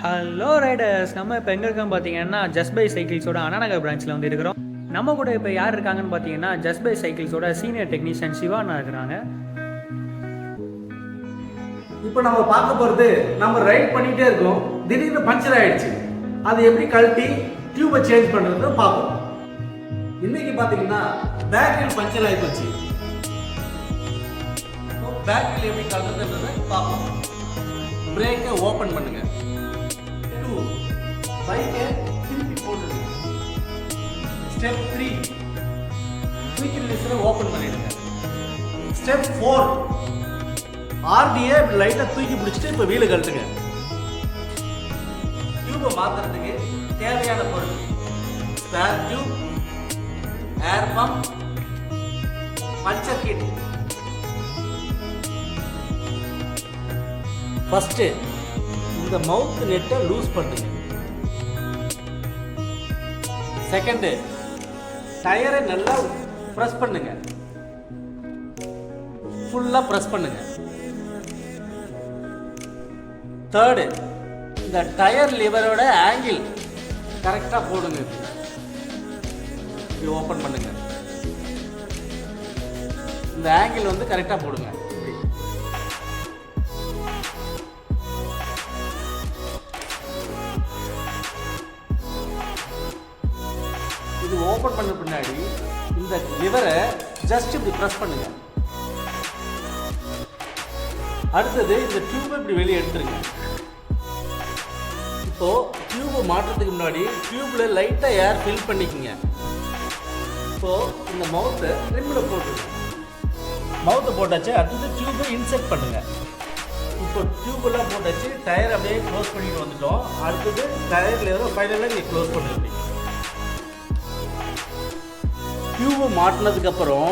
Hello Riders, நம்ம இப்போ எங்கே இருக்கோம் பார்த்தீங்கன்னா ஜஸ்ட் பை சைக்கிள்ஸோட அண்ணாநகர் பிரான்ச்சில் வந்து இருக்கிறோம். நம்ம கூட இப்போ யார் இருக்காங்கன்னு பார்த்தீங்கன்னா just by சைக்கிள்ஸோட senior technician Siwana இருக்கிறாங்க. இப்போ நம்ம பார்க்க போகிறது, நம்ம ரைட் பண்ணிகிட்டே இருக்கோம், திடீர்னு பஞ்சர் ஆகிடுச்சு. அது எப்படி கழட்டி டியூபை சேஞ்ச் பண்ணுறதுன்னு பார்ப்போம். இன்னைக்கு பார்த்தீங்கன்னா பேக் வீல் பஞ்சர் ஆகி போச்சு. பேக் வீல் எப்படி கழட்டுறதுன்றதை பார்ப்போம். பிரேக்கை ஓப்பன் பண்ணுங்க. பைக்கை திருப்பி போட்டுடுங்க. ஸ்டெப் 3 குயிக் ரிலீஸரை ஓப்பன் பண்ணிடுங்க. ஸ்டெப் 4 ஆர்டியை லைட்டாக தூக்கி பிடிச்சிட்டு இப்போ வீலை கழட்டுங்க. டியூபை மாற்றுறதுக்கு தேவையான பொருள் spare tube, air pump, puncture kit. First இந்த மவுத் நெட்டை லூஸ் பண்ணுங்க. செகண்ட் டயரை நல்லா பிரஸ் பண்ணுங்க, ஃபுல்லா பிரஸ் பண்ணுங்க. தேர்டு இந்த டயர் லிவரோட ஆங்கிள் கரெக்டா போடுங்க. இப்படி ஓபன் பண்ணுங்க. இந்த ஆங்கிள் வந்து கரெக்டா போடுங்க. இது ஓபன் பண்ண பின்னாடி இந்த லிவரை ஜஸ்ட் இப்படி பிரஸ் பண்ணுங்க. அடுத்தது இந்த டியூபை இப்படி வெளியே எடுத்துருங்க. இப்போ டியூபை மாட்டுறதுக்கு முன்னாடி டியூப்ல லைட்டா ஏர் ஃபில் பண்ணிக்கங்க. இப்போ இந்த மவுத்தை ரிம்ல போட்டுருங்க. மவுத்தை போட்டாச்சு. அடுத்தது டியூபை இன்செர்ட் பண்ணுங்க. இப்போ டியூபெல்லாம் போட்டாச்சு. டயர் அப்படியே க்ளோஸ் பண்ணிட்டு வந்துட்டோம். அடுத்தது டயர் லிவரை ஃபைனலாக இங்கே க்ளோஸ் பண்ணுங்க. டியூபை மாட்டினதுக்கப்புறம்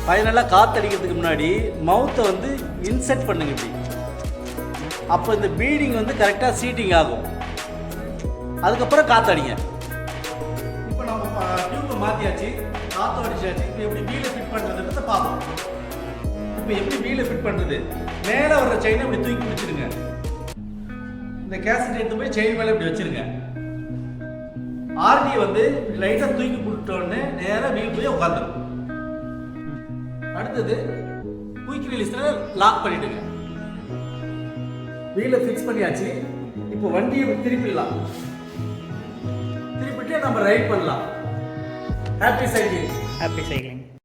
ஃபைனலாக காற்றடிக்கிறதுக்கு முன்னாடி மவுத்தை வந்து இன்செர்ட் பண்ணுங்க இப்படி. அப்போ இந்த பீடிங் வந்து கரெக்டாக சீட்டிங் ஆகும். அதுக்கப்புறம் காற்றடிங்க. இப்போ நம்ம டியூபை மாற்றியாச்சு, காற்று அடிச்சாச்சு. இப்போ எப்படி வீலை ஃபிட் பண்ணுறதுன்றத பார்ப்போம். இப்போ எப்படி வீலை ஃபிட் பண்ணுறது? மேலே வர்ற செயினை இப்படி தூக்கி பிடிச்சிருங்க. இந்த கேசட் எடுத்து போய் செயின் மேலே இப்படி வச்சிருங்க. ஆர்டி வந்து லைட்டா தூக்கி போட்டோன்னு நேரா வீல் போய் உட்காந்துரும். அடுத்தது குயிக் ரிலீஸ்ல லாக் பண்ணிடுங்க. வீலை ஃபிக்ஸ் பண்ணியாச்சு. இப்போ வண்டியை திருப்பிடலாம். திருப்பிட்டு நம்ம ரைட் பண்ணலாம். Happy cycling. Happy cycling.